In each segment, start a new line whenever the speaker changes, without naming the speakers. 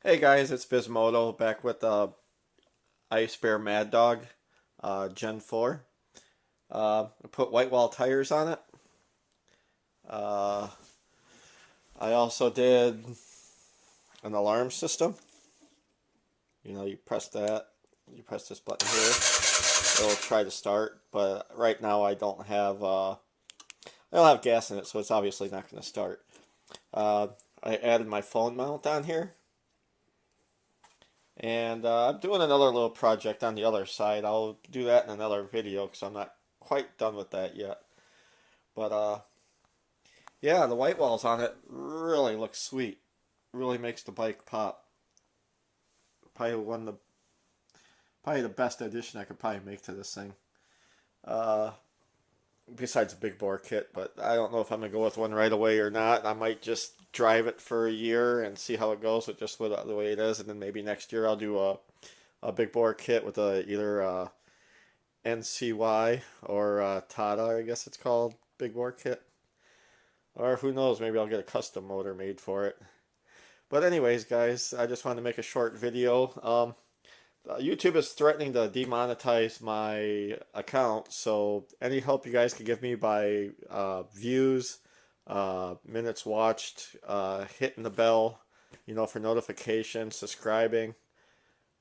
Hey guys, it's MOTO back with the icebear maddog Gen 4. I put white wall tires on it. Uh, I also did an alarm system. You press that, you press this button here, it'll try to start. But right now I don't have gas in it, so it's obviously not going to start. Uh, I added my phone mount on here. And I'm doing another little project on the other side. I'll do that in another video because I'm not quite done with that yet. But yeah, the white walls on it really look sweet. Really makes the bike pop. Probably probably the best addition I could probably make to this thing. Uh, Besides a big bore kit, but I don't know if I'm gonna go with one right away or not. I might just drive it for a year and see how it goes with just with the way it is, and then maybe next year I'll do a big bore kit with either NCY or Tata, I guess it's called, big bore kit. Or who knows, maybe I'll get a custom motor made for it. But anyways, guys, I just wanted to make a short video. YouTube is threatening to demonetize my account, so any help you guys can give me by views, minutes watched, hitting the bell, for notifications, subscribing,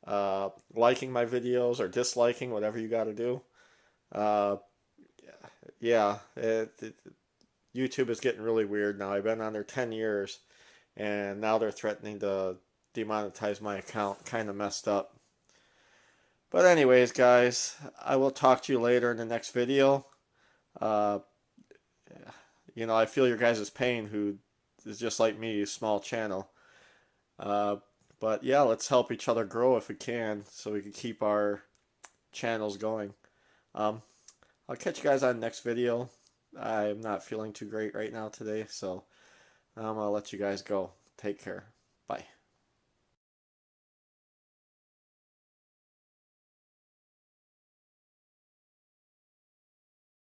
liking my videos or disliking, whatever you got to do. Uh, yeah, YouTube is getting really weird now. I've been on there 10 years, and now they're threatening to demonetize my account. Kind of messed up. But anyways, guys, I will talk to you later in the next video. Uh, I feel your guys' pain who is just like me, small channel. Uh, but yeah, let's help each other grow if we can so we can keep our channels going. Um, I'll catch you guys on the next video. I'm not feeling too great right now today, so I'm gonna let you guys go. Take care. Bye.